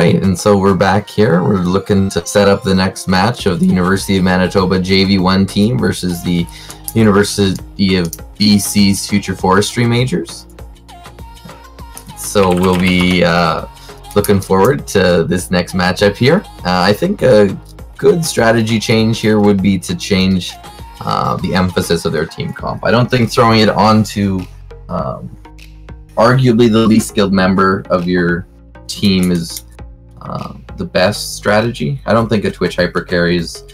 right, and so we're back here. We're looking to set up the next match of the University of Manitoba JV1 team versus the University of BC's Future Forestry Majors. So we'll be looking forward to this next matchup here. I think a good strategy change here would be to change the emphasis of their team comp. I don't think throwing it onto arguably the least skilled member of your team is the best strategy. I don't think a Twitch hyper carry is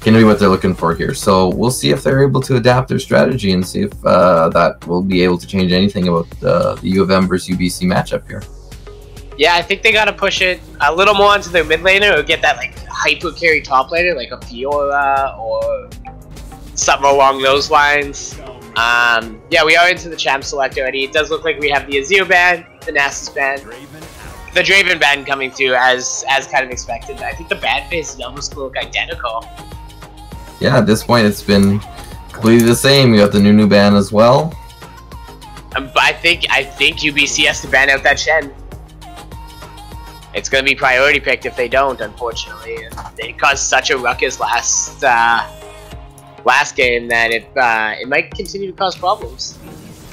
going to be what they're looking for here. So we'll see if they're able to adapt their strategy and see if that will be able to change anything about the U of M versus UBC matchup here. Yeah, I think they got to push it a little more into their mid laner or get that like hyper carry top laner like a Fiora or something along those lines. Yeah, we are into the champ select already. It does look like we have the Azir ban, the Nasus ban, the Draven ban coming through as kind of expected. I think the ban phases almost look identical. Yeah, at this point it's been completely the same. We got the new ban as well. But I think UBC has to ban out that Shen. It's going to be priority picked if they don't, unfortunately. And they caused such a ruckus last game that it might continue to cause problems.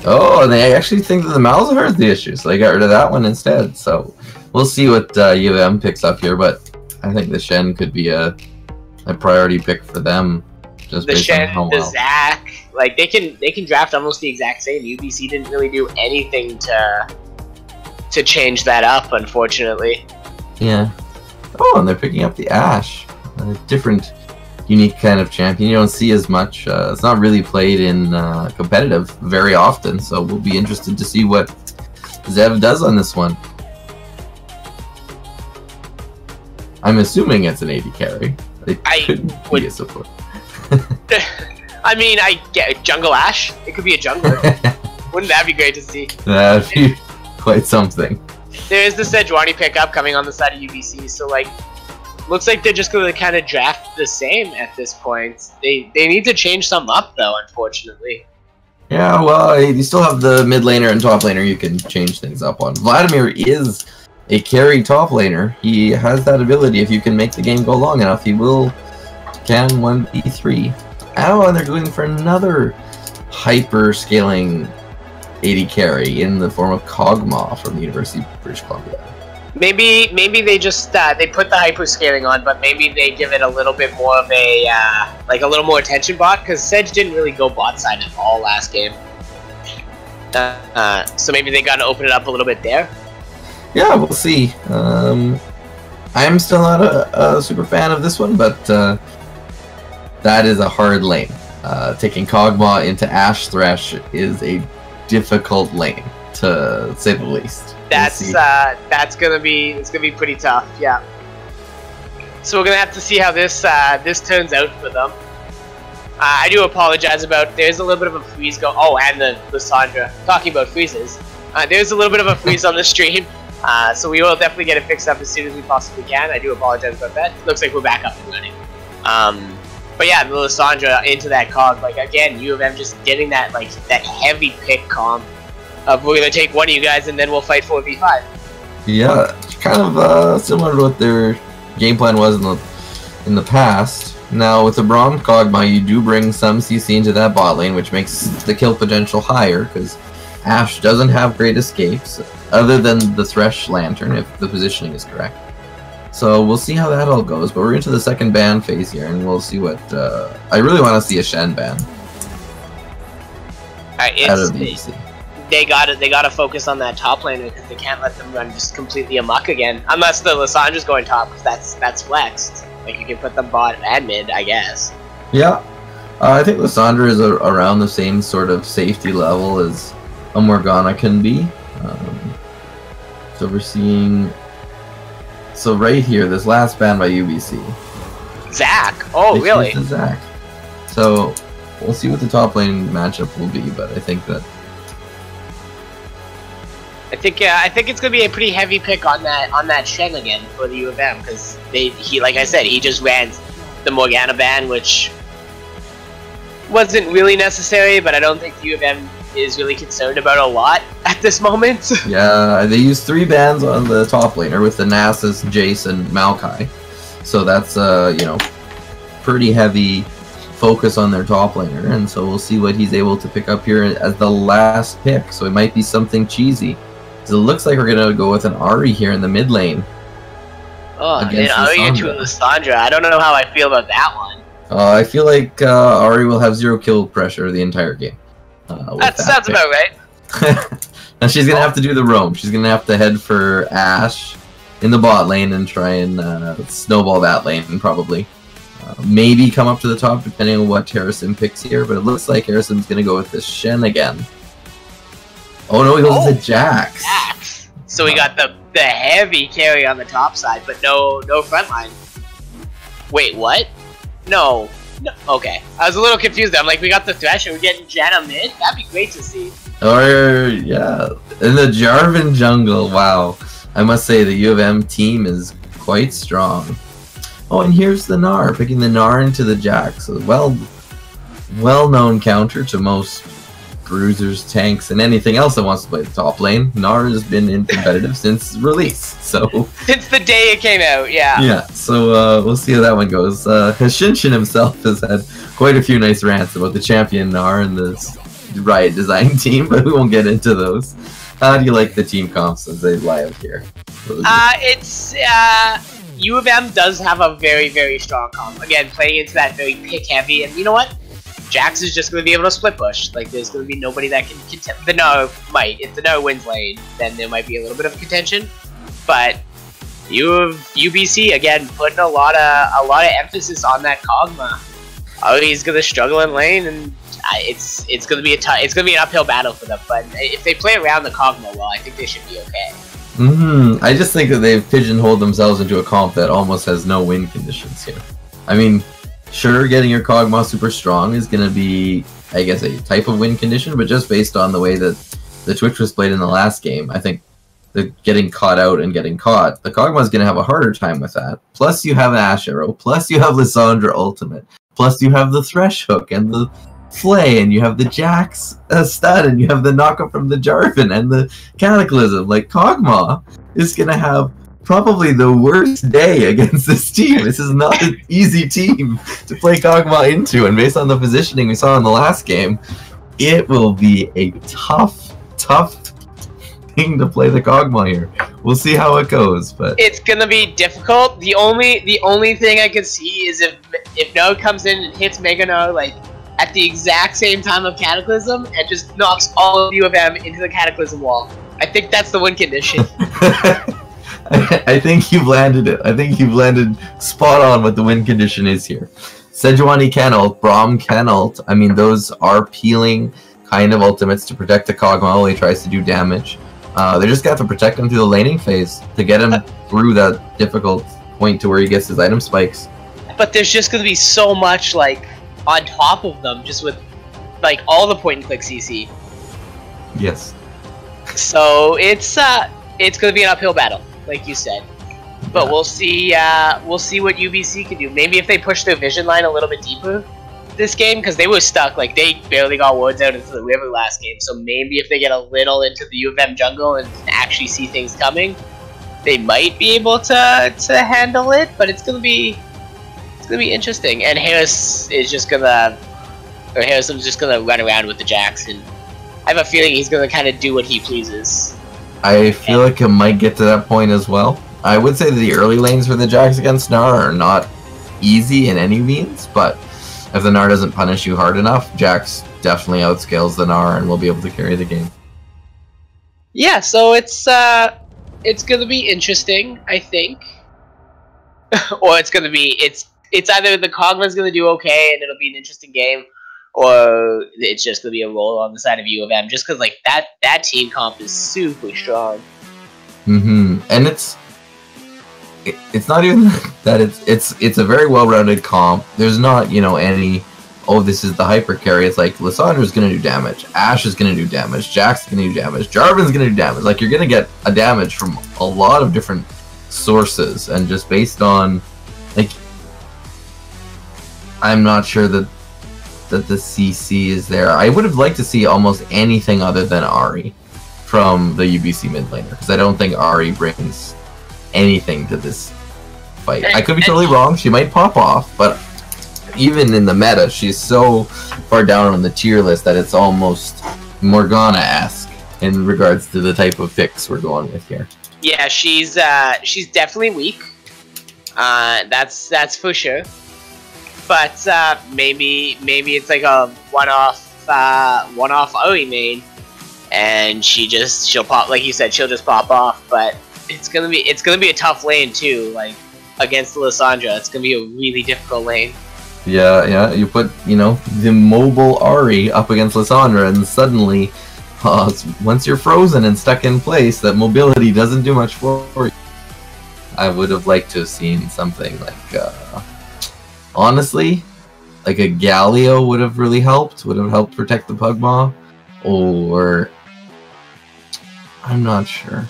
Oh, and they actually think that the Malzahar is the issue, so they got rid of that one instead. So we'll see what U of M picks up here, but I think the Shen could be a priority pick for them. Just the based Shen, on how the well. Zac, like they can draft almost the exact same. UBC didn't really do anything to change that up, unfortunately. Yeah. Oh, and they're picking up the Ashe, a different, unique kind of champion. You don't see as much. It's not really played in competitive very often, so we'll be interested to see what Zev does on this one. I'm assuming it's an AD carry. It could be a support. I mean, I get Jungle Ashe. It could be a jungler. Wouldn't that be great to see? That'd be quite something. There is the Sejuani pickup coming on the side of UBC, so like, looks like they're just going to kind of draft the same at this point. They need to change something up though, unfortunately. Yeah, well, you still have the mid laner and top laner you can change things up on. Vladimir is a carry top laner. He has that ability. If you can make the game go long enough, he can 1v3. Oh, and they're going for another hyper scaling AD carry in the form of Kog'Maw from the University of British Columbia. Maybe they just they put the hyper scaling on, but maybe they give it a little bit more of a like a little more attention bot, because Sedge didn't really go bot side at all last game. So maybe they got to open it up a little bit there. Yeah, we'll see. I'm still not a super fan of this one, but that is a hard lane. Taking Kog'Maw into Ashe Thresh is a difficult lane, to say the least. That's gonna be pretty tough, yeah. So we're gonna have to see how this turns out for them. I do apologize about there's a little bit of a freeze go. Oh, and the Lissandra talking about freezes. There's a little bit of a freeze on the stream, so we will definitely get it fixed up as soon as we possibly can. I do apologize about that. Looks like we're back up and running. But yeah, the Lissandra into that cog, like again, U of M just getting that like that heavy pick comp of we're gonna take one of you guys and then we'll fight 4v5. Yeah, kind of similar to what their game plan was in the past. Now with the Braum Kog'Maw, you do bring some CC into that bot lane, which makes the kill potential higher because Ashe doesn't have great escapes other than the Thresh Lantern if the positioning is correct. So we'll see how that all goes, but we're into the second ban phase here, and we'll see what I really want to see a Shen ban out of the EC. They gotta focus on that top laner because they can't let them run just completely amok again. Unless the Lissandra's going top, because that's flexed. Like you can put them bot and mid, I guess. Yeah, I think Lissandra is around the same sort of safety level as a Morgana can be. So we're seeing. So right here, this last ban by UBC. Zac. Oh, really? Zac. So we'll see what the top lane matchup will be, but I think that. I think it's gonna be a pretty heavy pick on that Shen again for the U of M because he like I said he just ran the Morgana ban, which wasn't really necessary, but I don't think the U of M is really concerned about a lot at this moment. Yeah, they use 3 bans on the top laner with the Nasus, Jace, and Maokai. So that's, you know, pretty heavy focus on their top laner, and so we'll see what he's able to pick up here as the last pick. So it might be something cheesy. So it looks like we're gonna go with an Ahri here in the mid lane. Oh, and Ahri into Lissandra. I don't know how I feel about that one. I feel like Ahri will have 0 kill pressure the entire game. That sounds about right. And she's gonna have to do the roam. She's gonna have to head for Ashe in the bot lane and try and snowball that lane, probably. Maybe come up to the top depending on what Harrison picks here, but it looks like Harrison's gonna go with this Shen again. Oh no, he goes with the Jax. So we got the heavy carry on the top side, but no front line. Wait, what? No. Okay. I was a little confused. I'm like, we got the Thresh and we're getting Janna mid? That'd be great to see. Or, yeah. In the Jarvan jungle, wow. I must say the U of M team is quite strong. Oh, and here's the Gnar, picking the Gnar into the Jax. So well-known counter to most bruisers, tanks, and anything else that wants to play the top lane. Gnar has been in competitive since release, so... Since the day it came out, yeah. Yeah, so we'll see how that one goes. Shinshin himself has had quite a few nice rants about the champion Gnar and the Riot Design team, but we won't get into those. How do you like the team comps as they lie out here? U of M does have a very, very strong comp. Again, playing into that very pick heavy, and you know what? Jax is just going to be able to split push. Like, there's going to be nobody that can contend. The Gnar might. If the Gnar wins lane, then there might be a little bit of contention. But UBC again putting a lot of emphasis on that Kog'Maw. Oh, he's going to struggle in lane, and it's going to be an uphill battle for them. But if they play around the Kog'Maw well, I think they should be okay. I just think that they've pigeonholed themselves into a comp that almost has no win conditions here. I mean, sure, getting your Kog'Maw super strong is going to be, I guess, a type of win condition, but just based on the way that the Twitch was played in the last game, I think the getting caught out and getting caught, the Kog'Maw is going to have a harder time with that. Plus you have Ashe Arrow, plus you have Lissandra Ultimate, plus you have the Thresh Hook and the Flay, and you have the Jax stud, and you have the knockup from the Jarvan and the Cataclysm. Like, Kog'Maw is going to have probably the worst day against this team. This is not an easy team to play Kog'Maw into, and based on the positioning we saw in the last game, it will be a tough thing to play the Kog'Maw here. We'll see how it goes, but it's gonna be difficult. The only thing I could see is if No comes in and hits Mega No like at the exact same time of Cataclysm and just knocks all of U of M into the Cataclysm wall. I think that's the win condition. I think you've landed it. I think you've landed spot on what the win condition is here. Sejuani can ult, Braum can ult. I mean, those are peeling kind of ultimates to protect the Kog'Maw while he tries to do damage. They just got to protect him through the laning phase to get him through that difficult point to where he gets his item spikes. But there's just going to be so much, like, on top of them, just with, like, all the point-and-click CC. Yes. So, it's going to be an uphill battle, like you said. But we'll see what UBC can do. Maybe if they push their vision line a little bit deeper this game, because they were stuck. Like, they barely got wards out into the river last game. So maybe if they get a little into the U of M jungle and actually see things coming, they might be able to handle it. But it's gonna be interesting. And Harrison's just gonna run around with the Jax, and I have a feeling he's gonna kind of do what he pleases. I feel like it might get to that point as well. I would say that the early lanes for the Jax against Gnar are not easy in any means, but if the Gnar doesn't punish you hard enough, Jax definitely outscales the Gnar and will be able to carry the game. Yeah, so it's gonna be interesting, I think. Or it's either the Kog'Maw's gonna do okay and it'll be an interesting game, or it's just gonna be a roll on the side of U of M, just because like that team comp is super strong. And it's not even that it's a very well-rounded comp. There's not, you know, any, oh, this is the hyper carry. It's like Lissandra's gonna do damage, Ashe is gonna do damage, Jax is gonna do damage, Jarvan's gonna do damage. Like, you're gonna get a damage from a lot of different sources, and just based on, like, I'm not sure that that the CC is there. I would have liked to see almost anything other than Ari from the UBC mid laner, because I don't think Ari brings anything to this fight. I could be totally wrong. She might pop off, but even in the meta, she's so far down on the tier list that it's almost Morgana-esque in regards to the type of picks we're going with here. Yeah, she's definitely weak. That's for sure. But maybe it's like a one-off Ari main, and she'll pop, like you said, she'll just pop off. But it's gonna be a tough lane too, like against Lissandra. It's gonna be a really difficult lane. Yeah, you put, the mobile Ari up against Lissandra, and suddenly, once you're frozen and stuck in place, that mobility doesn't do much for you. I would have liked to have seen something like, honestly, like a Galio would have really helped, protect the Pugmaw, or I'm not sure.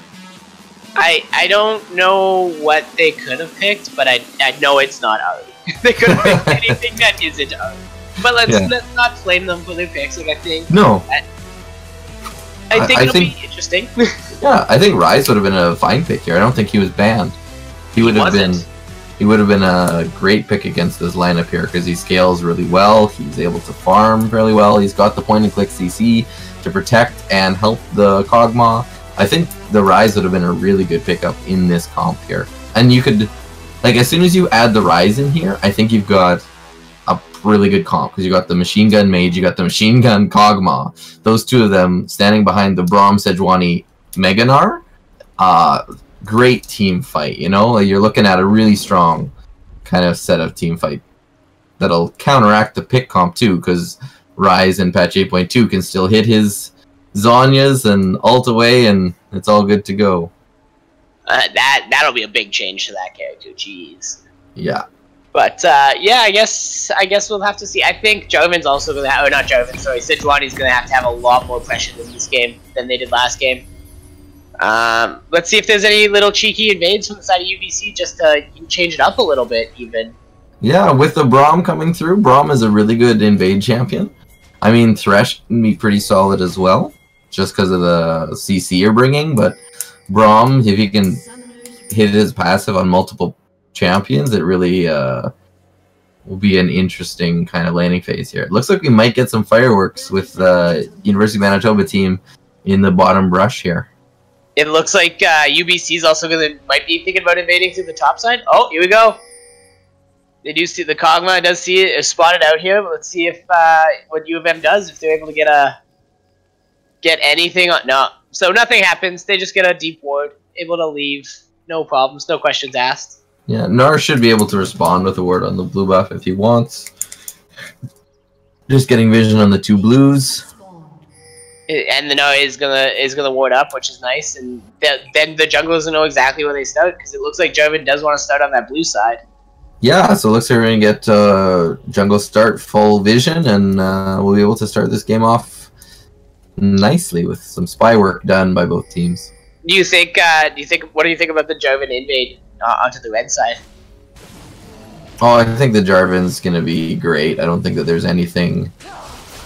I don't know what they could have picked, but I know it's not Ari. They could have picked anything that isn't Ari. But let's not blame them for their picks. Like, I think it'll be interesting. Yeah, I think Rise would have been a fine pick here. I don't think he was banned. He would have been a great pick against this lineup here because he scales really well. He's able to farm fairly well. He's got the point and click CC to protect and help the Kog'Maw. I think the Rise would have been a really good pickup in this comp here. And you could, like, as soon as you add the Rise in here, I think you've got a really good comp because you got the Machine Gun Mage, you got the Machine Gun Kog'Maw. Those two of them standing behind the Braum Sejuani Meganar. Great team fight, you're looking at a really strong kind of set of team fight that'll counteract the pick comp too, because Rise in patch 8.2 can still hit his Zhonya's and ult away, and it's all good to go. That'll be a big change to that character. Jeez. Yeah. But yeah, I guess we'll have to see. I think Jarvan's also gonna have, or not Jarvan, sorry, Sejuani's gonna have to have a lot more pressure in this game than they did last game. Let's see if there's any little cheeky invades from the side of UBC just to change it up a little bit, even. Yeah, with the Braum coming through, Braum is a really good invade champion. I mean, Thresh can be pretty solid as well, just because of the CC you're bringing, but Braum, if you can hit his passive on multiple champions, it really will be an interesting kind of landing phase here. It looks like we might get some fireworks with the University of Manitoba team in the bottom brush here. It looks like UBC's also might be thinking about invading through the top side. Oh, here we go. They do see the Kog'Maw does see it, is spotted out here. But let's see if what U of M does, if they're able to get anything on. No, so nothing happens. They just get a deep ward, able to leave, no problems, no questions asked. Yeah, Nar should be able to respond with a ward on the blue buff if he wants. Just getting vision on the two blues. And the Nar is gonna ward up, which is nice. And then the junglers will know exactly where they start, because it looks like Jarvan does want to start on that blue side. Yeah, so it looks like we're going to get jungle start full vision, and we'll be able to start this game off nicely with some spy work done by both teams. What do you think about the Jarvan invade onto the red side? Oh, I think the Jarvan's going to be great. I don't think that there's anything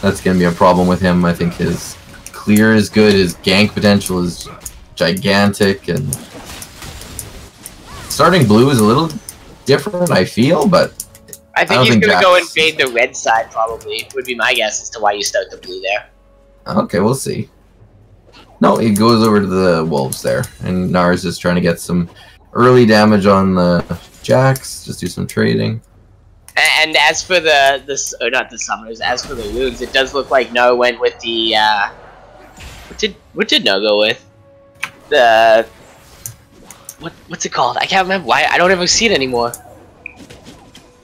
that's going to be a problem with him. I think his clear is good, his gank potential is gigantic, and starting blue is a little different, I feel, but I think he's gonna go invade the red side, probably, would be my guess as to why you start the blue there. Okay, we'll see. No, he goes over to the wolves there, and Nara's just trying to get some early damage on the Jax, just do some trading. And as for not the summoners, as for the runes, it does look like No went with the what did No go with? The what's it called? I can't remember why. I don't ever see it anymore.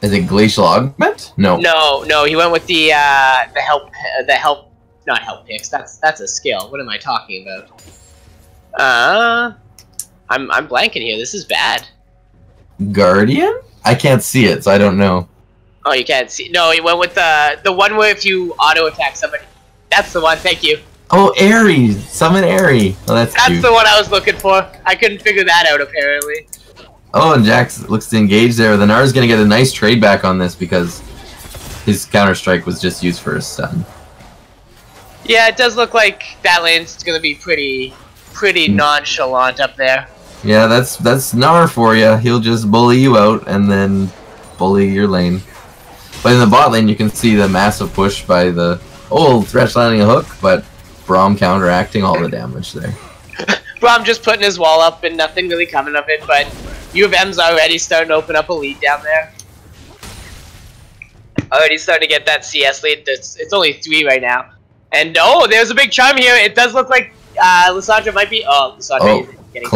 Is it Glacial Augment? No. No. He went with the help, not help picks. That's a skill. What am I talking about? I'm blanking here. This is bad. Guardian? I can't see it, so I don't know. Oh, you can't see. No, he went with the one where if you auto attack somebody. That's the one. Thank you. Oh, Aerie! Summon Aerie! Oh, that's cute. The one I was looking for. I couldn't figure that out, apparently. Oh, and Jax looks to engage there. The Nara's going to get a nice trade back on this because his counter-strike was just used for a stun. Yeah, it does look like that lane's gonna be pretty nonchalant up there. Yeah, that's Gnar for you. He'll just bully you out and then bully your lane. But in the bot lane, you can see the massive push by the Thresh landing a hook, but Braum counteracting all the damage there. Braum just putting his wall up and nothing really coming of it, but U of M's already starting to open up a lead down there. Already starting to get that CS lead. It's only 3 right now. And there's a big charm here. It does look like Lissandra might be Lissandra is getting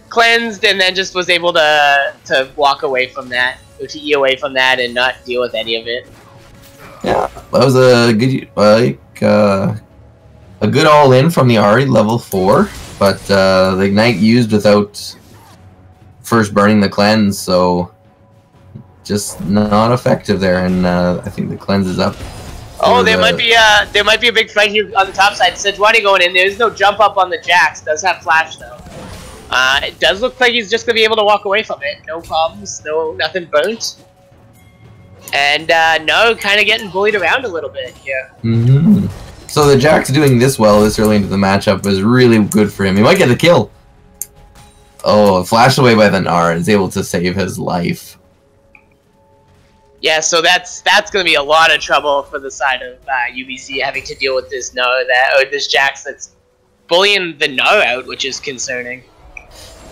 cleansed and then just was able to walk away from that, or to E away from that and not deal with any of it. Yeah, that was a good a good all-in from the Ahri level 4, but the Ignite used without first burning the cleanse, so just not effective there, and I think the cleanse is up. There might be a big fight here on the top side. Sejuani going in. There's no jump up on the Jax. Does have flash though. It does look like he's just gonna be able to walk away from it. No problems. Nothing burnt. And no, kind of getting bullied around a little bit here. So the Jax doing this well this early into the matchup is really good for him. He might get a kill. Flashed away by the Gnar, is able to save his life. Yeah, so that's going to be a lot of trouble for the side of UBC, having to deal with this this Jax that's bullying the Gnar out, which is concerning.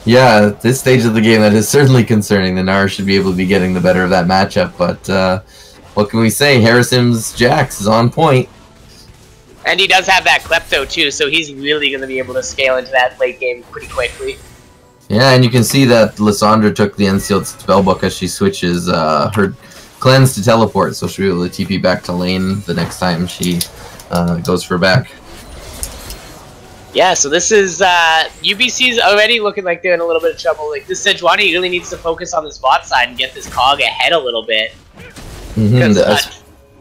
Yeah, at this stage of the game, that is certainly concerning. The Gnar should be able to be getting the better of that matchup, but what can we say? Harrison's Jax is on point. And he does have that Klepto too, so he's really going to be able to scale into that late game pretty quickly. Yeah, and you can see that Lissandra took the Unsealed Spellbook as she switches her Cleanse to teleport, so she'll be able to TP back to lane the next time she goes for back. Yeah, so this is UBC's already looking like they're in a little bit of trouble. Like this Sejuani really needs to focus on this bot side and get this cog ahead a little bit.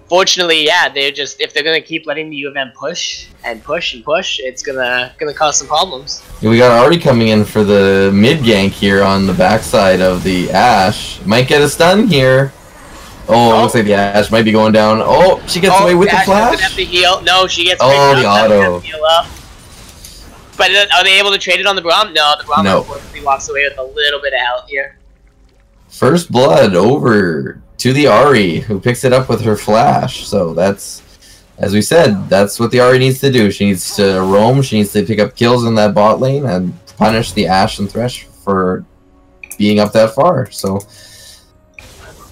Fortunately, yeah, they're just, if they're gonna keep letting the U of M push and push and push, it's gonna cause some problems. Yeah, we got Ahri coming in for the mid gank here on the backside of the Ashe. Might get a stun here. Looks like the Ashe might be going down. She gets away with the flash. Doesn't have to heal. No, she gets the auto. Heal up. But are they able to trade it on the Braum? No, the Braum unfortunately walks away with a little bit of health here. First blood over to the Ahri, who picks it up with her flash. So that's, as we said, that's what the Ahri needs to do. She needs to roam, she needs to pick up kills in that bot lane and punish the Ashe and Thresh for being up that far. So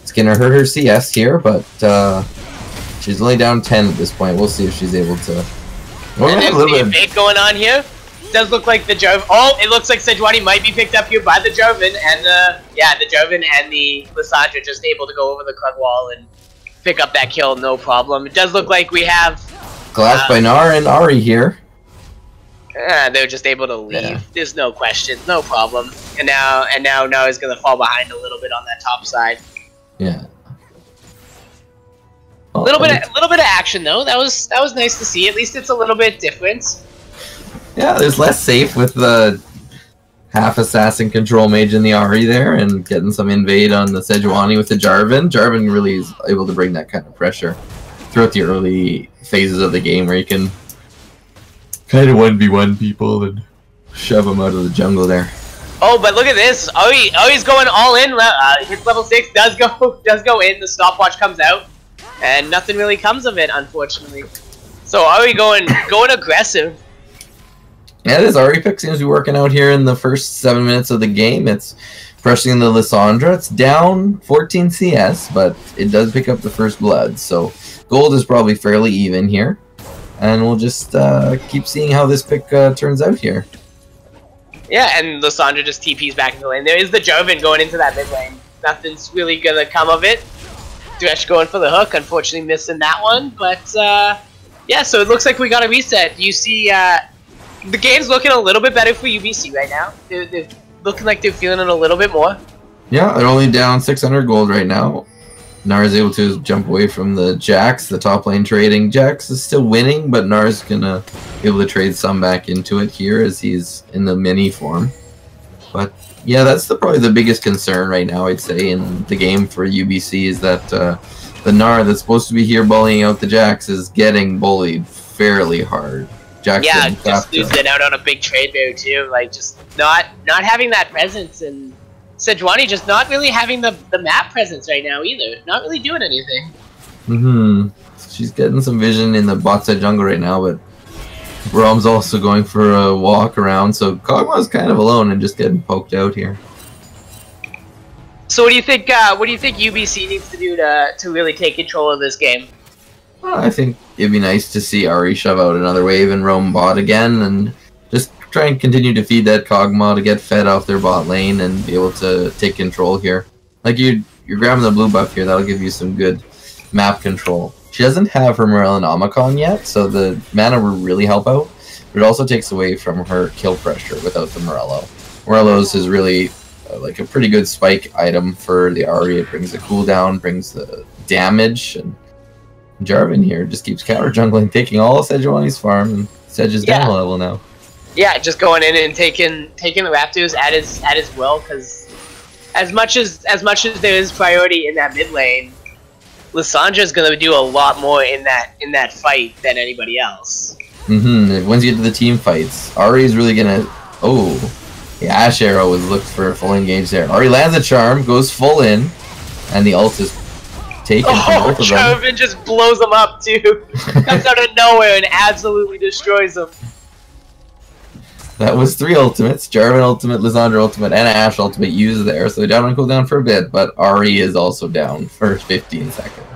it's gonna hurt her CS here, but she's only down 10 at this point. We'll see if she's able to. And there's the bait going on here. It does look like the Jarvan. It looks like Sejuani might be picked up here by the Jarvan, and the Jarvan and the Lissandra just able to go over the club wall and pick up that kill, no problem. It does look like we have Glass by Gnar and Ahri here. They're just able to leave. Yeah. There's no question, no problem. And now Gnar is gonna fall behind a little bit on that top side. Yeah. A little bit of action though. That was nice to see. At least it's a little bit different. Yeah, there's less safe with the half assassin control mage in the Ahri there, and getting some invade on the Sejuani with the Jarvan. Jarvan really is able to bring that kind of pressure throughout the early phases of the game, where you can kind of 1v1 people and shove them out of the jungle there. But look at this. Ahri's going all in. Hits level 6 does go in. The stopwatch comes out, and nothing really comes of it, unfortunately. So Ahri going aggressive. Yeah, this Ahri pick seems to be working out here in the first 7 minutes of the game. It's pressing the Lissandra. It's down 14 CS, but it does pick up the first blood. So gold is probably fairly even here. And we'll just keep seeing how this pick turns out here. Yeah, and Lissandra just TP's back into the lane. There is the Jarvan going into that mid lane. Nothing's really gonna come of it. Thresh going for the hook, unfortunately missing that one. But yeah, so it looks like we got a reset. You see, the game's looking a little bit better for UBC right now. They're looking like they're feeling it a little bit more. Yeah, they're only down 600 gold right now. Gnar is able to jump away from the Jax, the top lane trading. Jax is still winning, but Gnar's gonna be able to trade some back into it here as he's in the mini form. But yeah, that's probably the biggest concern right now, I'd say, in the game for UBC, is that the the Gnar that's supposed to be here bullying out the Jax is getting bullied fairly hard. Jax just losing out on a big trade there too. Like just not having that presence, and Sejuani just not really having the map presence right now either. Not really doing anything. She's getting some vision in the bot side jungle right now, but Brom's also going for a walk around, so Kog'Maw's kind of alone and just getting poked out here. So what do you think? What do you think UBC needs to do to really take control of this game? I think it'd be nice to see Ari shove out another wave and roam bot again, and just try and continue to feed that Kog'Maw to get fed off their bot lane and be able to take control here. Like you're grabbing the blue buff here, that'll give you some good map control. She doesn't have her Morel and Omicron yet, so the mana will really help out, but it also takes away from her kill pressure without the Morello. Morello's is really like a pretty good spike item for the Ahri. It brings the cooldown, brings the damage, and Jarvan here just keeps counter jungling, taking all of Sejuani's farm, and Sej is down a level now. Yeah, just going in and taking the Raptors at his will, because as much as there is priority in that mid lane, Lissandra's gonna do a lot more in that fight than anybody else. Once you get to the team fights, Ahri's really gonna. Oh, the Ashe arrow was looked for a full engage there. Ahri lands a charm, goes full in, and the ult is taken from both of them. Jarvan just blows him up too. Comes out of nowhere and absolutely destroys him. That was 3 ultimates. Jarvan ultimate, Lissandra ultimate, and Ashe ultimate used there, so down on cooldown for a bit, but Ahri is also down for 15 seconds.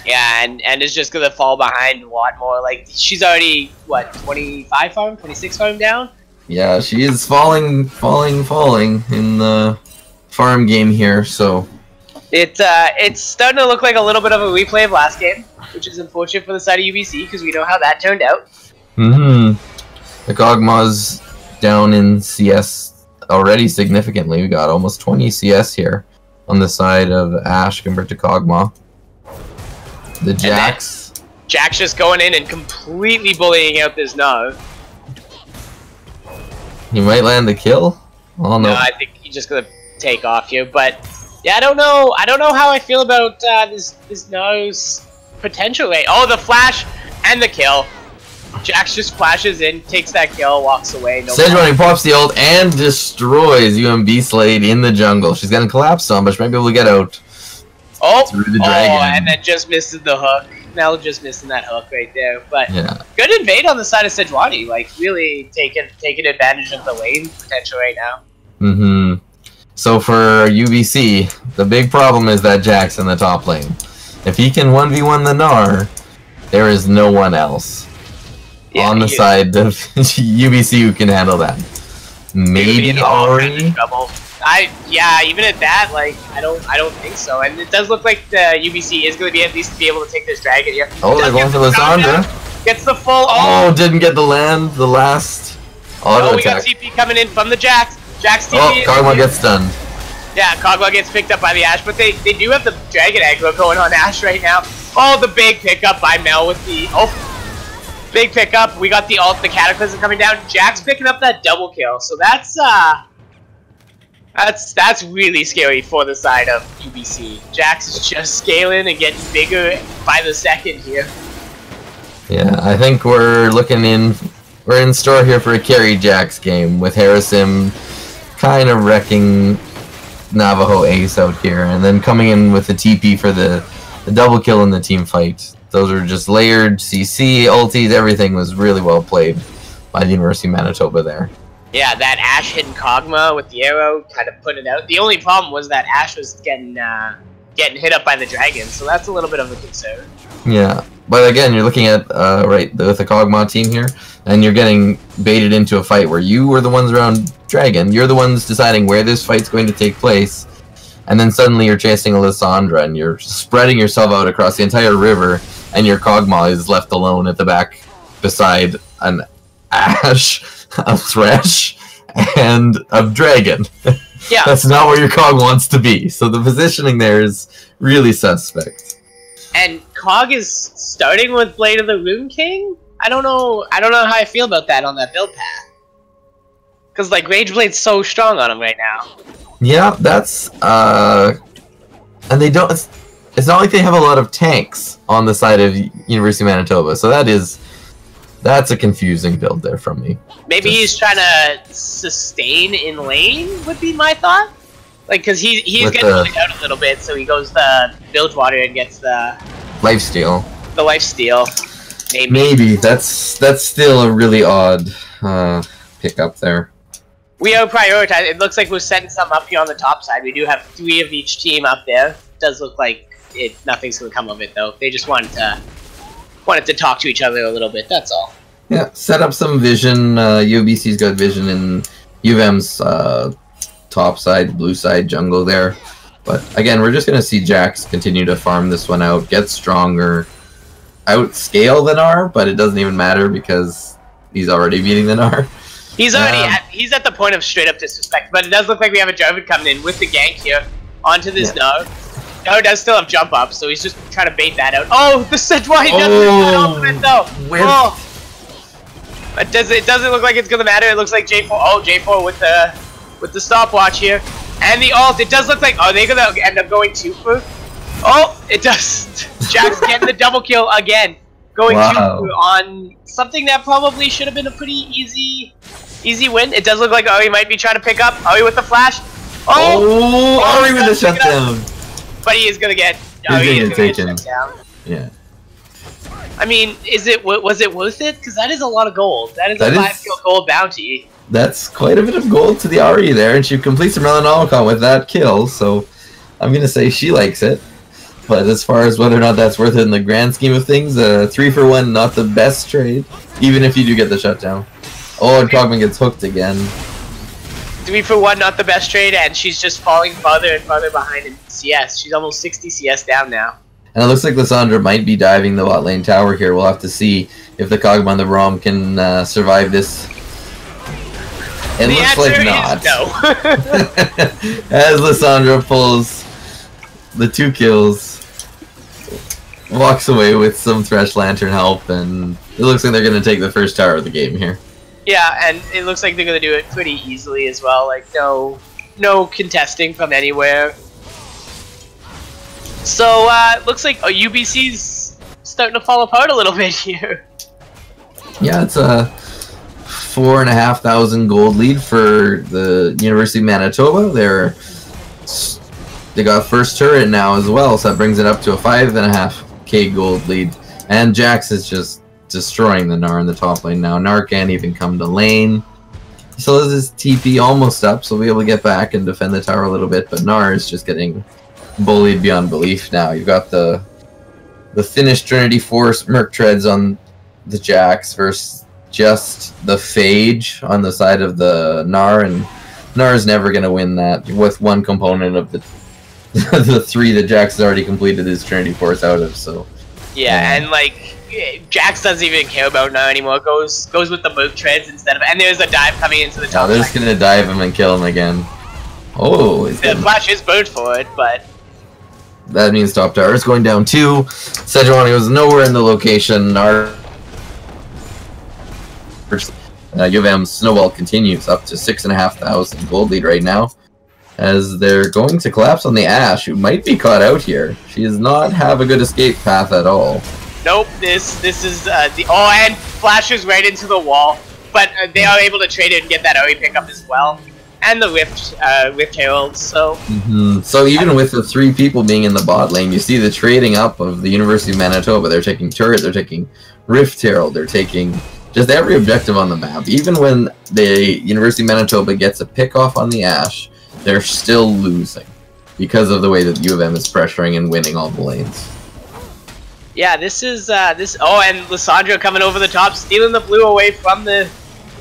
Yeah, and is just gonna fall behind a lot more. Like, she's already, what, 25 farm? 26 farm down? Yeah, she is falling in the farm game here, so... It's starting to look like a little bit of a replay of last game, which is unfortunate for the side of UBC, because we know how that turned out. The Kog'Maw's down in CS already significantly. We got almost 20 CS here on the side of Ashe compared to Kog'Maw. The Jax. Jax just going in and completely bullying out this Gnar. He might land the kill? Oh no. No, I think he's just gonna take off here, but yeah, I don't know how I feel about this Gnar's potential rate. Oh, the flash and the kill. Jax just flashes in, takes that kill, walks away. No Sejuani pops the ult and destroys UMB Slade in the jungle. She's gonna collapse on, but she might be able to get out. Through the dragon. And then just misses the hook. Now just missing that hook right there. But yeah, good invade on the side of Sejuani. Like, really taking advantage of the lane potential right now. So for UBC, the big problem is that Jax in the top lane. If he can 1v1 the Gnar, there is no one else on the side of UBC who can handle that. Maybe Ahri? Yeah, even at that, like, I don't think so. And it does look like the UBC is going to be at least be able to take this dragon here. Oh, they're going for Lissandra. Gets the full. Oh, didn't get the land. The last auto we got TP coming in from the Jax. Jax TP. Oh, Kog'Maw gets stunned. Yeah, Kog'Maw gets picked up by the Ashe, but they do have the dragon aggro going on Ashe right now. Oh, the big pickup by Mel with the big pickup. We got the ult, the Cataclysm coming down. Jax picking up that double kill. So that's really scary for the side of UBC. Jax is just scaling and getting bigger by the second here. Yeah, I think we're in store here for a carry Jax game with Harrison kind of wrecking Navajo Ace out here, and then coming in with the TP for the double kill in the team fight. Those are just layered CC, ultis, everything was really well played by the University of Manitoba there. Yeah, that Ashe hitting Kog'Maw with the arrow kind of put it out. The only problem was that Ashe was getting hit up by the dragon, so that's a little bit of a concern. Yeah, but again, you're looking at with the Kog'Maw team here, and you're getting baited into a fight where you were the ones around dragon. You're the ones deciding where this fight's going to take place, and then suddenly you're chasing a Lissandra, and you're spreading yourself out across the entire river, and your Kog'Maw is left alone at the back beside an Ashe, a Thresh, and a dragon. Yeah. That's not where your Kog wants to be. So the positioning there is really suspect. And Kog is starting with Blade of the Rune King? I don't know how I feel about that on that build path. Because, like, Rage Blade's so strong on him right now. Yeah, that's, and they don't, it's not like they have a lot of tanks on the side of University of Manitoba, so that's a confusing build there from me. Maybe he's trying to sustain in lane, would be my thought. Like, because he's getting bullied out a little bit, so he goes the Bilgewater and gets the lifesteal. The lifesteal. Maybe. That's still a really odd pickup there. We are prioritized. It looks like we're setting some up here on the top side. We do have 3 of each team up there. It does look like nothing's going to come of it, though. They just wanted to talk to each other a little bit, that's all. Yeah, set up some vision. UBC's got vision in UVM's top side, blue side jungle there. But again, we're just going to see Jax continue to farm this one out, get stronger, outscale the Gnar, but it doesn't even matter because he's already beating the Gnar. He's already he's at the point of straight up disrespect, but it does look like we have a Jarvan coming in with the gank here onto this Gnar. Gnar does still have jump up, so he's just trying to bait that out. Oh, the Sejuani doesn't ultimate though. Oh. It doesn't look like it's gonna matter. It looks like J4. Oh, J4 with the stopwatch here, and the ult. It does look like they're gonna end up going 2 for. Oh, it does. Jax getting the double kill again, going 2 for on something that probably should have been a pretty easy win. It does look like he might be trying to pick up. Ari with the flash. Oh, Ari with the shutdown. But he is gonna get. He's gonna get shut down. Yeah. I mean, was it worth it? Because that is a lot of gold. That is a 5-kill gold bounty. That's quite a bit of gold to the Ari there, and she completes the Melanomicon with that kill. So I'm gonna say she likes it. But as far as whether or not that's worth it in the grand scheme of things, 3 for 1, not the best trade, even if you do get the shutdown. Oh, and Cogman gets hooked again. 3 for 1, not the best trade, and she's just falling farther and farther behind in CS. She's almost 60 CS down now. And it looks like Lissandra might be diving the bot lane tower here. We'll have to see if the Kog'Maw and the Braum can survive this. It looks like not. No. As Lissandra pulls the 2 kills, walks away with some Thresh Lantern help, and it looks like they're going to take the first tower of the game here. Yeah, and it looks like they're going to do it pretty easily as well. Like, no contesting from anywhere. So, looks like UBC's starting to fall apart a little bit here. Yeah, it's a 4,500 gold lead for the University of Manitoba. They got first turret now as well, so that brings it up to a 5.5k gold lead. And Jax is just destroying the Gnar in the top lane now. Gnar can't even come to lane. So this is TP almost up, so we'll be able to get back and defend the tower a little bit, but Gnar is just getting bullied beyond belief now. You've got the finished Trinity Force Merc Treads on the Jax versus just the Phage on the side of the Gnar, and Gnar is never going to win that with one component of the 3 that Jax has already completed his Trinity Force out of. So yeah, and like Jax doesn't even care about Gnar anymore. Goes with the Merc Treads instead of, and there's a dive coming into the top. They're just going to dive him and kill him again. Oh, the flash is burned for it, but that means top tower is going down 2. Sejuani was nowhere in the location. Our UVM's snowball continues up to 6,500 gold lead right now, as they're going to collapse on the Ashe, who might be caught out here. She does not have a good escape path at all. Nope. This is and flashes right into the wall, but they are able to trade it and get that OE pickup as well. And the Rift Herald, so... So even with the 3 people being in the bot lane, you see the trading up of the University of Manitoba. They're taking Turret, they're taking Rift Herald, they're taking just every objective on the map. Even when the University of Manitoba gets a pick off on the Ashe, they're still losing because of the way that U of M is pressuring and winning all the lanes. Yeah, this is... Oh, and Lissandra coming over the top, stealing the blue away from the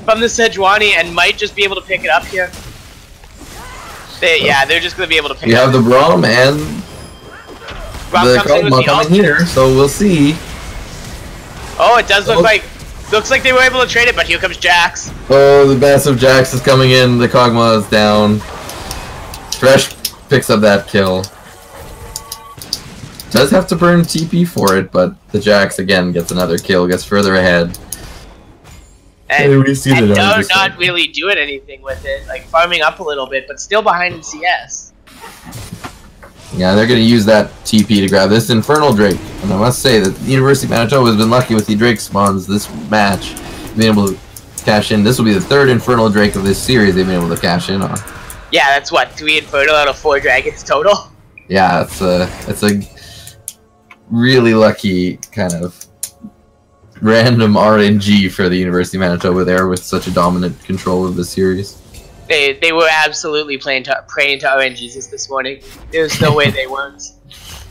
Sejuani, and might just be able to pick it up here. They're just going to be able to pick it up. You have the Braum and the Kog'Maw coming here, so we'll see. Oh, it does look like... Looks like they were able to trade it, but here comes Jax. Oh, the massive Jax is coming in. The Kog'Maw is down. Thresh picks up that kill. Does have to burn TP for it, but the Jax again gets another kill, gets further ahead. And not really doing anything with it, like farming up a little bit, but still behind in CS. Yeah, they're going to use that TP to grab this Infernal Drake. And I must say that the University of Manitoba has been lucky with the Drake spawns this match. Being able to cash in. This will be the third Infernal Drake of this series they've been able to cash in on. Yeah, that's what, 3 Infernal out of 4 Dragons total? Yeah, it's a really lucky kind of random RNG for the University of Manitoba there with such a dominant control of the series. They were absolutely praying to RNGs this morning. There's no way they weren't.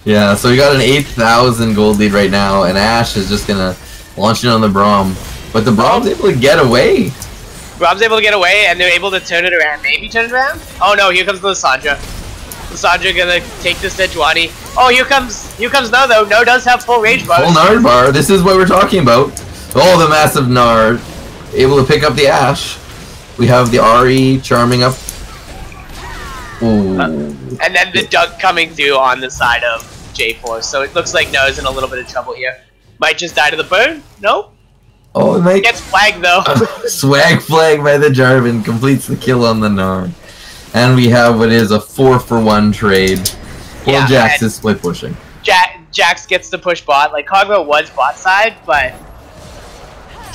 Yeah, so we got an 8,000 gold lead right now, and Ash is just gonna launch it on the Braum. But the Braum's able to get away. Braum's able to get away, and they're able to turn it around. Maybe turn it around? Oh no, here comes Lysandra. Lysandra gonna take this Sejuani. Oh, here comes No though. No does have full rage bars. Full Nard bar. This is what we're talking about. Oh, the massive Nard. Able to pick up the Ash. We have the Ahri charming up. Ooh. And then the Dunk coming through on the side of J4. So it looks like No's in a little bit of trouble here. Might just die to the burn. No. Oh, it might. Gets flagged though. Swag flag by the Jarvan completes the kill on the Nard. And we have what is a 4-for-1 trade. Well, yeah, Jax is split pushing. Jax gets to push bot. Like, Kog'Maw was bot side, but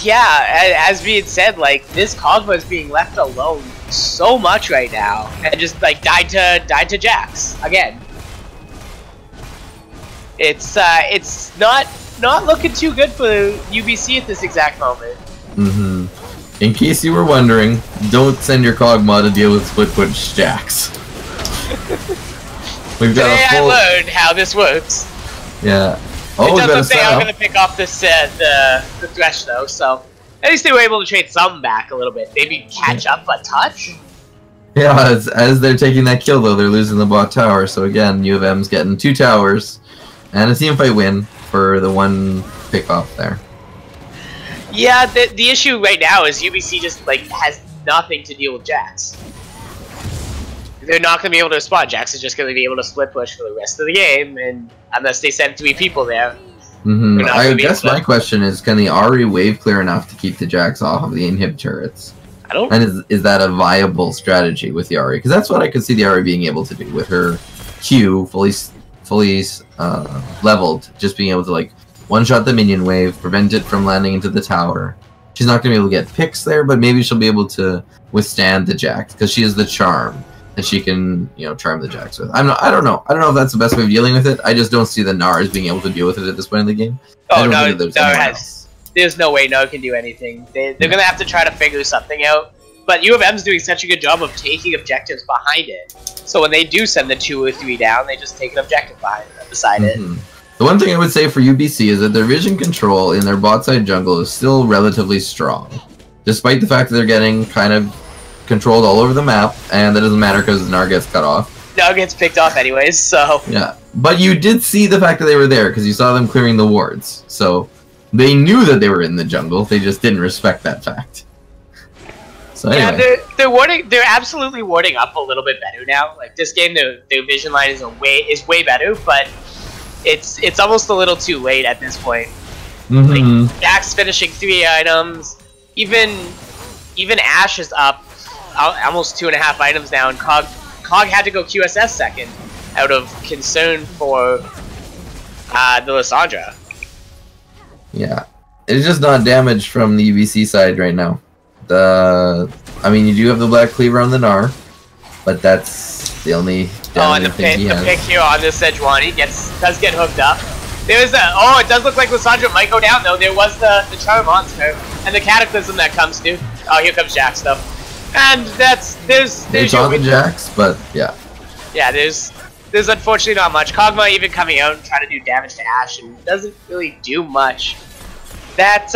yeah, as being said, like, this Kog'Maw is being left alone so much right now, and just like died to Jax again. It's not looking too good for UBC at this exact moment. Mm-hmm. In case you were wondering, don't send your Kog'Maw to deal with split push Jax. We've got Today a full... I learned how this works. Yeah. Oh, it doesn't say I'm going to pick off this the Thresh though, so at least they were able to trade something back a little bit. Maybe catch up a touch. Yeah, as they're taking that kill though, they're losing the bot tower. So again, U of M's getting 2 towers and a teamfight win for the 1 pick off there. Yeah, the issue right now is UBC just like has nothing to deal with Jax. They're not going to be able to respond. Jax is just going to be able to split push for the rest of the game, and unless they send 3 people there. Mm-hmm. I guess my question is, can the Ahri wave clear enough to keep the Jax off of the inhib turrets? I don't. And is that a viable strategy with the Ahri? Because that's what I could see the Ahri being able to do with her Q fully leveled, just being able to like one-shot the minion wave, prevent it from landing into the tower. She's not going to be able to get picks there, but maybe she'll be able to withstand the Jax because she has the charm that she can, you know, charm the Jax with. I don't know if that's the best way of dealing with it. I just don't see the Nars being able to deal with it at this point in the game. Oh no, there's no way No can do anything. They're gonna have to try to figure something out. But U of M's doing such a good job of taking objectives behind it. So when they do send the 2 or 3 down, they just take an objective beside it. The one thing I would say for UBC is that their vision control in their bot side jungle is still relatively strong, despite the fact that they're getting kind of controlled all over the map, and that doesn't matter because Nar gets cut off. Nar gets picked off anyways, so... Yeah, but you did see the fact that they were there, because you saw them clearing the wards, so they knew that they were in the jungle, they just didn't respect that fact. So anyway. Yeah, they're absolutely warding up a little bit better now. Like, this game, their vision line is way better, but it's almost a little too late at this point. Like, Jax finishing 3 items, even Ash is up almost 2.5 items now, and Cog had to go QSS second out of concern for the Lysandra. Yeah, it's just not damage from the UBC side right now. I mean, you do have the Black Cleaver on the Gnar, but that's the only damage thing he has. The pick here on this Sejuani does get hooked up. There's it does look like Lysandra might go down though. There was the Charm Monster and the Cataclysm that comes through. Oh, here comes Jax though. And there's on the Jax, but yeah. Yeah, there's unfortunately not much. Kog'Maw even coming out and trying to do damage to Ash and doesn't really do much. That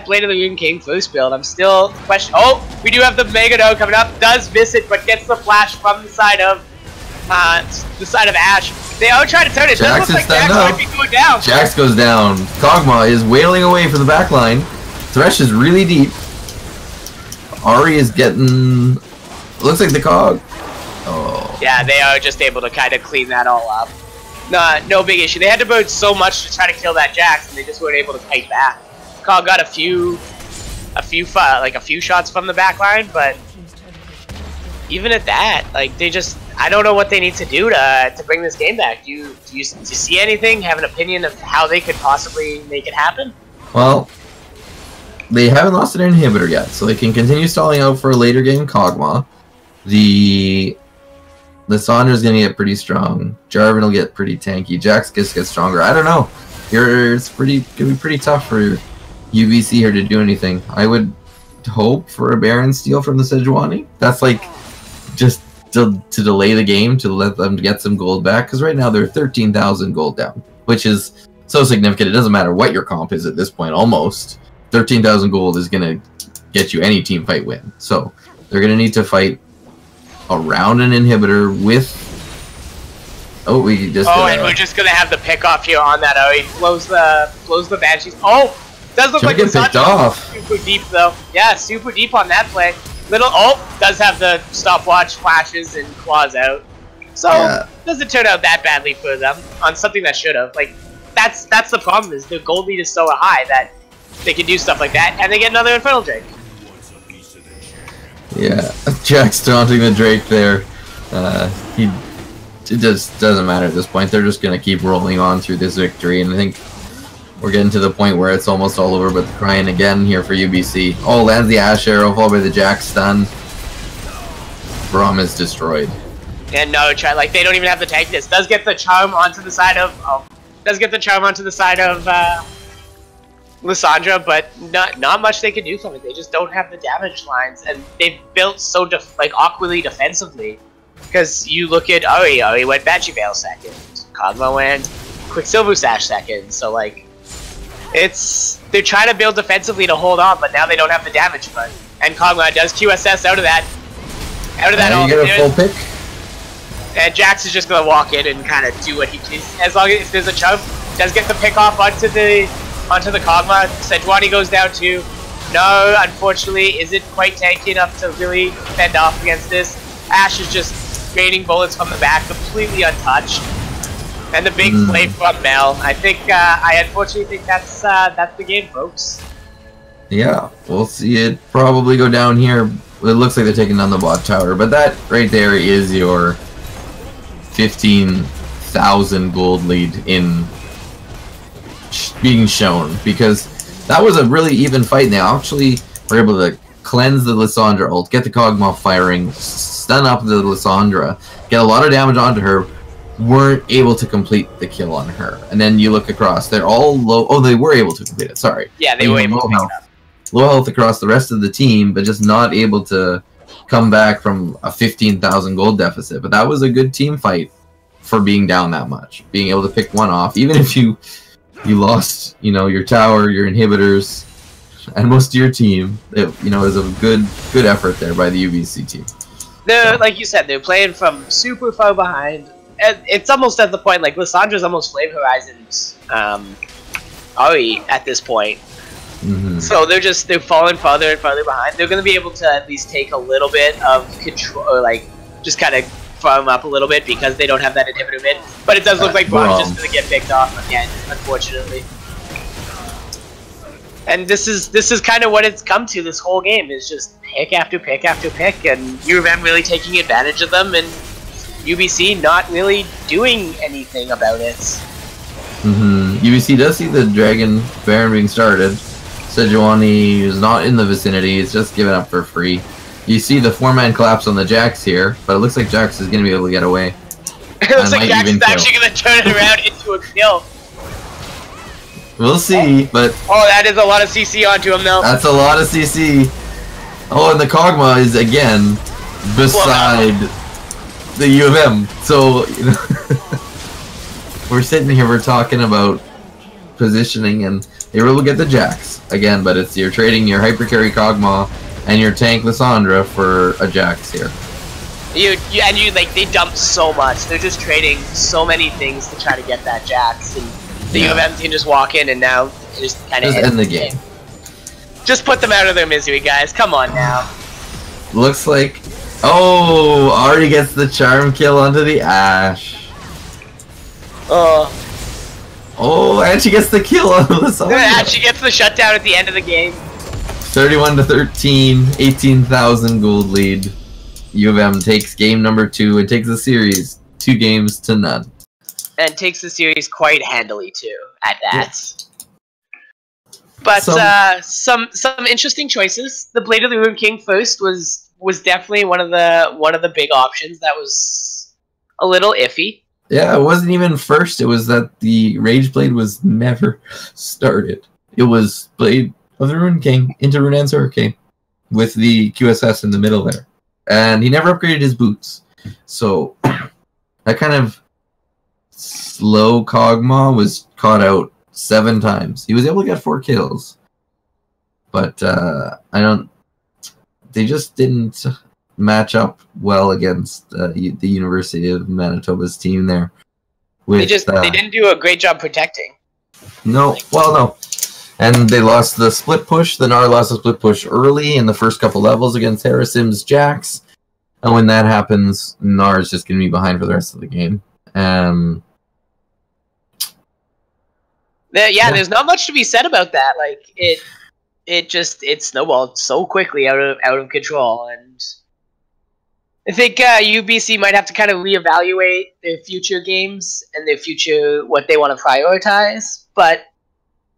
Blade of the Rune King first build, I'm still questioning. Oh, we do have the Mega Node coming up. Does miss it, but gets the flash from the side of Ash. They are trying to turn it. Jax does look like Jax might be going down. Jax goes down. Kog'Maw is wailing away for the back line. Thresh is really deep. Ahri is getting... Looks like the Cog. Oh. Yeah, they are just able to kind of clean that all up. No big issue. They had to burn so much to try to kill that Jax, and they just weren't able to fight back. Cog got a few shots from the back line, but even at that, like they just, I don't know what they need to do to bring this game back. Do you see anything? Have an opinion of how they could possibly make it happen? Well, they haven't lost an inhibitor yet, so they can continue stalling out for a later game Kog'Maw. The Lissandra's gonna get pretty strong. Jarvan will get pretty tanky. Jax gets stronger. I don't know. It's gonna be pretty tough for UBC here to do anything. I would hope for a Baron steal from the Sejuani. That's like just to delay the game, to let them get some gold back, because right now they're 13,000 gold down, which is so significant. It doesn't matter what your comp is at this point. Almost 13,000 gold is gonna get you any team fight win. So they're gonna need to fight around an inhibitor with. Oh, we just. Oh, and we're just gonna have the pick off here on that. Oh, he blows the Banshees. Oh, does look like it's picked off. Super deep though. Yeah, super deep on that play. Does have the stopwatch flashes and claws out. So doesn't turn out that badly for them on something that should have. Like that's the problem, is the gold lead is so high that they can do stuff like that, and they get another Infernal Drake. Yeah, Jack's taunting the Drake there. It just doesn't matter at this point. They're just gonna keep rolling on through this victory, and I think we're getting to the point where it's almost all over. But crying again here for UBC. Oh, lands the Ash Arrow, followed by the Jack stun. Braum is destroyed. And no, like they don't even have the tankness. Does get the charm onto the side of. Lissandra, but not much they can do from it. They just don't have the damage lines, and they've built so awkwardly defensively. Because you look at Ari went Banshee Veil second, Kog'Maw went Quicksilver Sash second, so like they're trying to build defensively to hold on, but now they don't have the damage button. And Kog'Maw does QSS out of that. You get a full pick. And Jax is just gonna walk in and kind of do what he can. As long as there's a chump, does get the pick off onto the Kog'Maw. Sejuani goes down too. No, unfortunately, isn't quite tanky enough to really fend off against this. Ash is just raining bullets from the back, completely untouched. And the big play from Mel. I unfortunately think that's the game, folks. Yeah, we'll see it probably go down here. It looks like they're taking down the bot tower, but that right there is your 15,000 gold lead in being shown, because that was a really even fight. They actually were able to cleanse the Lissandra ult, get the Kog'Maw firing, stun up the Lissandra, get a lot of damage onto her, weren't able to complete the kill on her. And then you look across, they're all low. Oh, they were able to complete it, sorry. Yeah, they were able to pick it up. Low health across the rest of the team, but just not able to come back from a 15,000 gold deficit. But that was a good team fight for being down that much. Being able to pick one off, even if you lost, your tower, your inhibitors, and most of your team. It was a good effort there by the UBC team. Like you said, they're playing from super far behind. It's almost at the point, like, Lissandra's almost Flame Horizons Ari at this point. So they're falling farther and farther behind. They're going to be able to at least take a little bit of control, or like, just kind of farm up a little bit, because they don't have that inhibitor mid. But it does look like Braum's just going to get picked off again, unfortunately. And this is kind of what it's come to this whole game, is just pick after pick after pick, and UVM really taking advantage of them, and UBC not really doing anything about it. UBC does see the Dragon Baron being started. Sejuani is not in the vicinity, it's just given up for free. You see the 4-man collapse on the Jax here, but it looks like Jax is going to be able to get away. It looks like Jax is actually going to turn it around into a kill. We'll see, but... Oh, that is a lot of CC onto him, though. That's a lot of CC. Oh, and the Kog'Maw is, again, beside the U of M. So, we're sitting here, we're talking about positioning, and they will get the Jax again, but you're trading your hypercarry Kog'Maw and your tank Lissandra for a Jax here. They dump so much. They're just trading so many things to try to get that Jax, and the U of M can just walk in and now just kind of end the game. Just put them out of their misery, guys. Come on now. Looks like... Oh, already gets the charm kill onto the Ashe. Oh, and she gets the kill on Lissandra. And she gets the shutdown at the end of the game. 31 to 13, 18,000 gold lead. U of M takes game number 2 and takes the series 2-0. And takes the series quite handily too. At that. Yeah. But some interesting choices. The Blade of the Ruined King first was definitely one of the big options that was a little iffy. Yeah, it wasn't even first. It was that the Rage Blade was never started. It was Blade of the Ruined King into Runaan's Hurricane with the QSS in the middle there. And he never upgraded his boots. So that kind of slow Kog'Maw was caught out 7 times. He was able to get 4 kills. But they just didn't match up well against the University of Manitoba's team there. They didn't do a great job protecting. No. And they lost the split push. The Gnar lost the split push early in the first couple levels against Harasim's Jax. And when that happens, Gnar is just going to be behind for the rest of the game. There's not much to be said about that. Like it snowballed so quickly out of control, and I think UBC might have to kind of reevaluate their future games and their future what they want to prioritize. But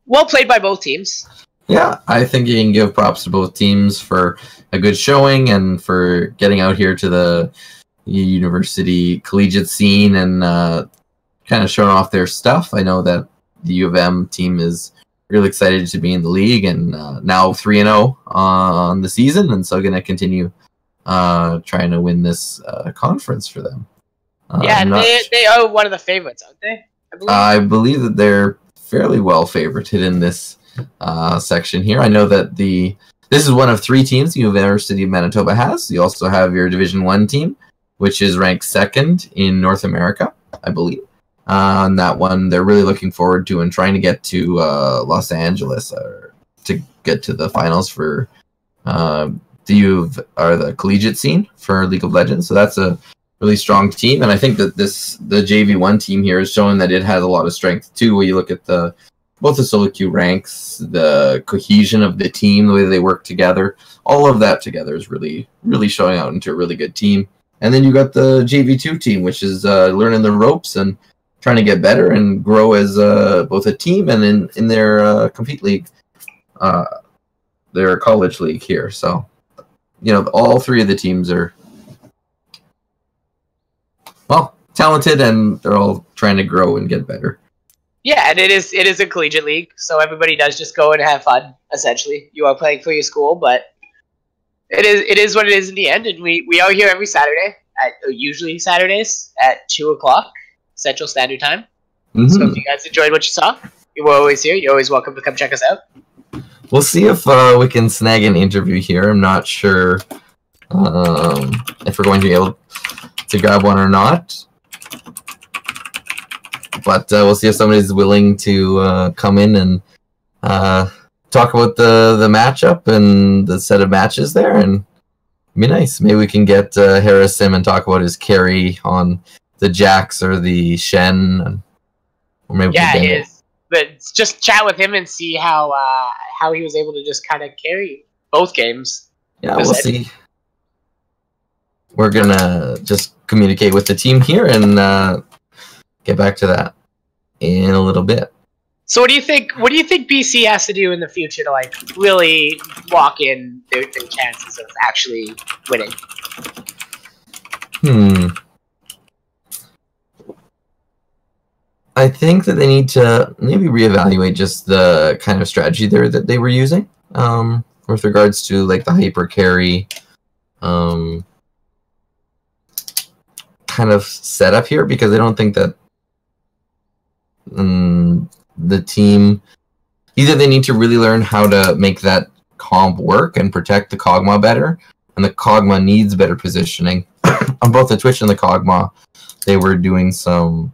well played by both teams. Yeah, I think you can give props to both teams for a good showing and for getting out here to the university collegiate scene and kind of showing off their stuff. I know that the U of M team is really excited to be in the league and now 3-0 on the season, and so going to continue trying to win this conference for them. They are one of the favorites, aren't they? I believe that they're fairly well favorited in this section here. I know that this is one of 3 teams the University of Manitoba has. You also have your Division 1 team, which is ranked 2nd in North America, I believe. On that one, they're really looking forward to and trying to get to Los Angeles to get to the finals for the collegiate scene for League of Legends. So that's a really strong team, and I think that the JV1 team here is showing that it has a lot of strength too. When you look at both the solo queue ranks, the cohesion of the team, the way they work together, all of that together is really, really showing out into a really good team. And then you got the JV2 team, which is learning the ropes and trying to get better and grow as both a team and in their compete league, their college league here. So, all 3 of the teams are talented, and they're all trying to grow and get better. Yeah, and it is a collegiate league, so everybody does just go and have fun. Essentially, you are playing for your school, but it is what it is in the end. And we are here every Saturday usually Saturdays at 2:00 Central Standard Time. Mm-hmm. So if you guys enjoyed what you saw, you were always here. You're always welcome to come check us out. We'll see if we can snag an interview here. I'm not sure if we're going to be able to grab one or not. But we'll see if somebody's willing to come in and talk about the matchup and the set of matches there. And it'd be nice. Maybe we can get Harasim and talk about his carry on the Jax or the Shen. Or maybe but just chat with him and see how he was able to just kind of carry both games. Yeah, we'll see. We're gonna just communicate with the team here and get back to that in a little bit. So what do you think BC has to do in the future to really lock in their chances of actually winning? I think that they need to maybe reevaluate just the kind of strategy there that they were using with regards to the hyper carry kind of setup here, because I don't think that the team, either they need to really learn how to make that comp work and protect the Kog'Maw better, and the Kog'Maw needs better positioning. On both the Twitch and the Kog'Maw, they were doing some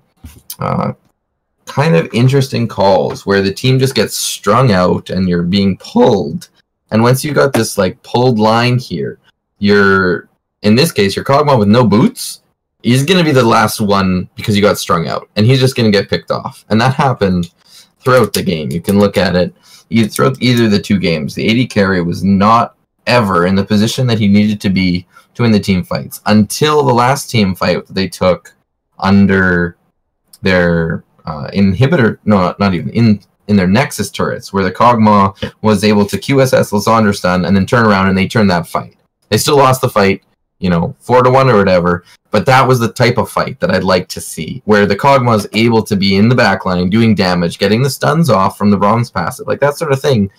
kind of interesting calls where the team just gets strung out and you're being pulled. And once you got this pulled line here, in this case, your Kog'Maw with no boots, he's going to be the last one because you got strung out, and he's just going to get picked off. And that happened throughout the game. You can look at it throughout either of the 2 games. The AD carry was not ever in the position that he needed to be to win the team fights until the last team fight that they took under their inhibitor. No, not even in their Nexus turrets, where the Kog'Maw was able to QSS Lysandra stun and then turn around and they turned that fight. They still lost the fight, 4-1 or whatever, but that was the type of fight that I'd like to see, where the Kog'Maw is able to be in the backline, doing damage, getting the stuns off from the bronze passive. Like, that sort of thing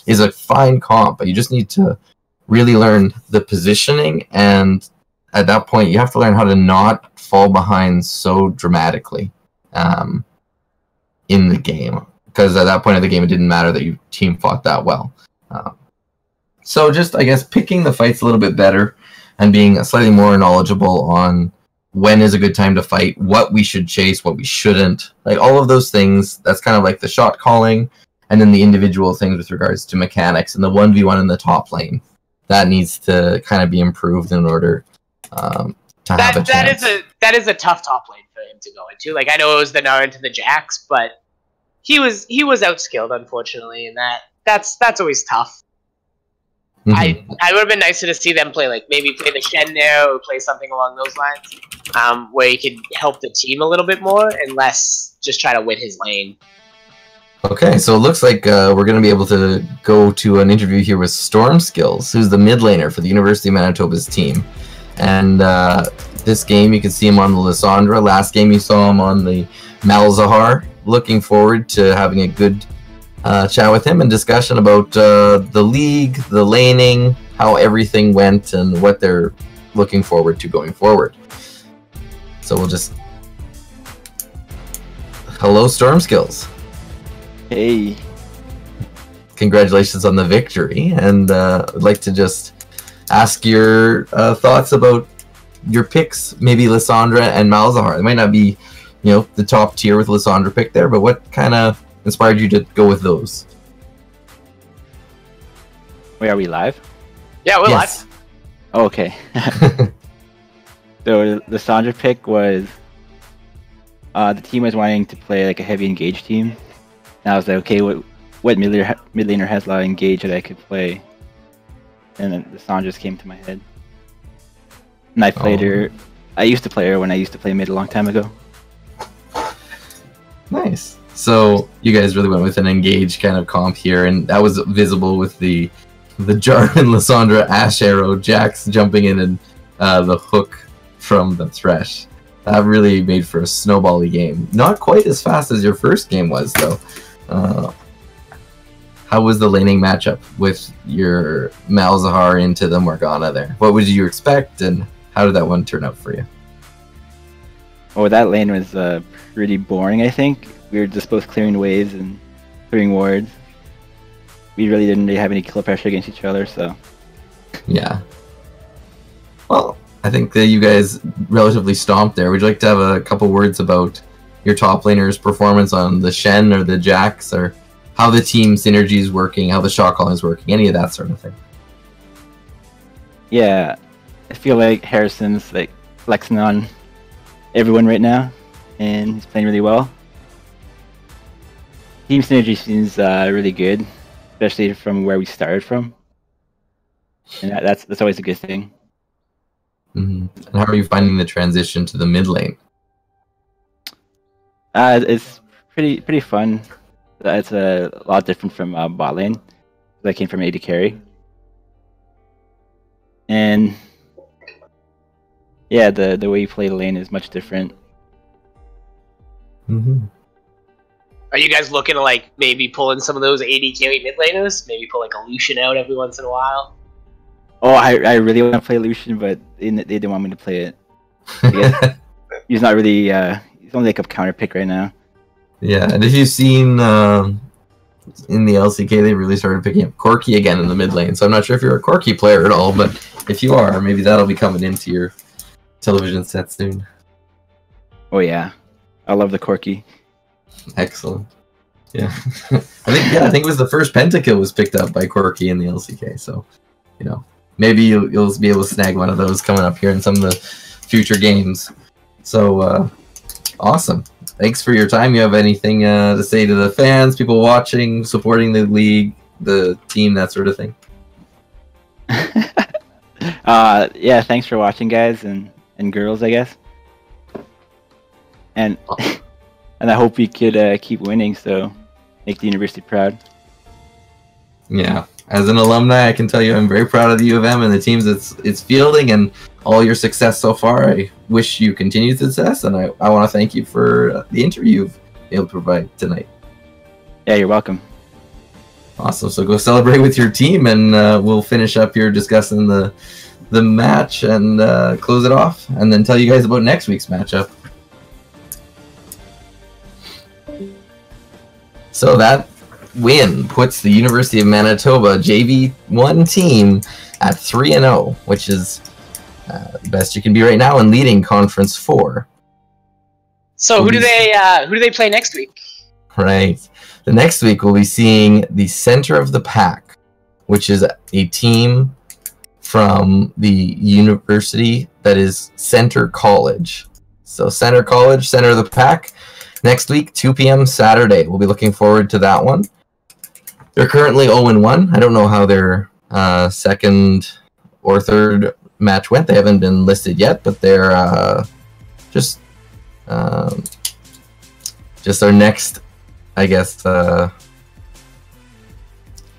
is a fine comp, but you just need to really learn the positioning, and at that point, you have to learn how to not fall behind so dramatically in the game. Because at that point of the game, it didn't matter that your team fought that well. So just, I guess, picking the fights a little bit better and being slightly more knowledgeable on when is a good time to fight, what we should chase, what we shouldn't. Like, all of those things, that's kind of like the shot calling, and then the individual things with regards to mechanics and the 1v1 in the top lane. That needs to kind of be improved in order to have a chance. That is a tough top lane for him to go into. Like, I know it was the Gnar into the Jax, but he was outskilled, unfortunately, and that's always tough. Mm-hmm. I would have been nicer to see them play, like, maybe play the Shen there or play something along those lines, where he could help the team a little bit more and less just try to win his lane. Okay, so it looks like we're going to be able to go to an interview here with Storm Skills, who's the mid laner for the University of Manitoba's team. And this game, you can see him on the Lysandra. Last game, you saw him on the Malzahar. Looking forward to having a good chat with him and discussion about the league, the laning, how everything went, and what they're looking forward to going forward. So we'll just... Hello, Storm Skills. Hey. Congratulations on the victory, and I'd like to just ask your thoughts about your picks, maybe Lysandra and Malzahar. It might not be, the top tier with Lysandra pick there, but what kind of inspired you to go with those? Wait, are we live? Yeah, we're live. Oh, okay. So the Lysandra pick was the team was wanting to play like a heavy engage team. And I was like, okay, what mid laner has a lot of engage that I could play? And then Lysandra just came to my head. And I played her. I used to play her when I used to play mid a long time ago. Nice. So you guys really went with an engage kind of comp here, and that was visible with the Jarvan Lysandra Ash Arrow, Jax jumping in, and the hook from the Thresh. That really made for a snowbally game. Not quite as fast as your first game was, though. How was the laning matchup with your Malzahar into the Morgana there? What would you expect, and how did that one turn out for you? Oh, that lane was pretty boring, I think. We were just both clearing waves and clearing wards. We really didn't have any kill pressure against each other, so... Yeah. Well, I think that you guys relatively stomped there. Would you like to have a couple words about your top laner's performance on the Shen or the Jax, or how the team synergy is working, how the shot calling is working, any of that sort of thing? Yeah, I feel like Harrison's like flexing on everyone right now, and he's playing really well. Team synergy seems really good, especially from where we started from, and that's always a good thing. Mm-hmm. And how are you finding the transition to the mid lane? It's pretty fun. It's a lot different from bot lane. I came from AD carry, and yeah, the way you play the lane is much different. Mm-hmm. Are you guys looking to like maybe pull in some of those AD carry mid laners? Maybe pull like a Lucian out every once in a while? Oh, I really want to play Lucian, but they didn't want me to play it. He's not really. He's only like a counter pick right now. Yeah, and if you've seen in the LCK, they really started picking up Corki again in the mid lane. So I'm not sure if you're a Corki player at all, but if you are, maybe that'll be coming into your television set soon. Oh yeah, I love the Corki. Excellent. Yeah, I think it was the first pentakill was picked up by Corki in the LCK. So, maybe you'll be able to snag one of those coming up here in some of the future games. So awesome. Thanks for your time. You have anything to say to the fans, people watching, supporting the league, the team, that sort of thing? Yeah, thanks for watching, guys and girls, I guess. And and I hope we could keep winning, so make the university proud. Yeah, as an alumni, I can tell you I'm very proud of the U of M and the teams it's fielding and all your success so far. I wish you continued success, and I want to thank you for the interview you've been able to provide tonight. Yeah, you're welcome. Awesome. So go celebrate with your team, and we'll finish up here discussing the match and close it off, and then tell you guys about next week's matchup. So that win puts the University of Manitoba JV1 team at 3-0, which is the best you can be right now in leading Conference 4. So who do they play next week? Right. The next week we'll be seeing the Center of the Pack, which is a team from the university that is Center College. So Center College, Center of the Pack. Next week, 2 p.m. Saturday. We'll be looking forward to that one. They're currently 0-1. I don't know how their second or third match went. They haven't been listed yet, but they're just our next, I guess,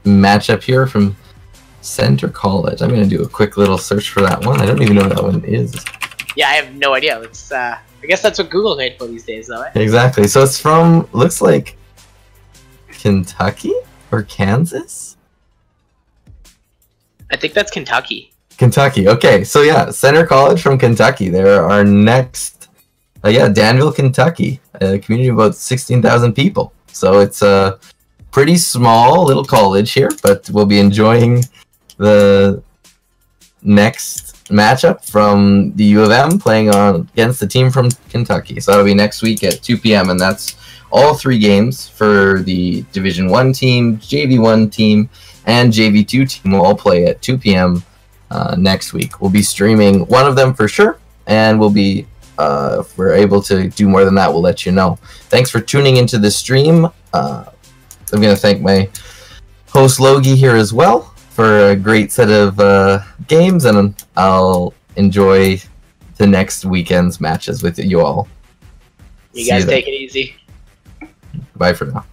matchup here from Center College. I'm going to do a quick little search for that one. I don't even know what that one is. Yeah, I have no idea. It's I guess that's what Google's made for these days, though. Eh? Exactly. So it's from, looks like Kentucky or Kansas? I think that's Kentucky. Kentucky. Okay. So yeah, Center College from Kentucky. They're our next, Danville, Kentucky. A community of about 16,000 people. So it's a pretty small little college here, but we'll be enjoying the next matchup from the U of M playing against the team from Kentucky. So that'll be next week at 2 p.m. and that's all 3 games for the Division 1 team, JV1 team, and JV2 team will all play at 2 p.m. Next week. We'll be streaming one of them for sure, and we'll be if we're able to do more than that, we'll let you know. Thanks for tuning into the stream. I'm going to thank my host Logie here as well for a great set of games, and I'll enjoy the next weekend's matches with you all. You guys take it easy. Bye for now.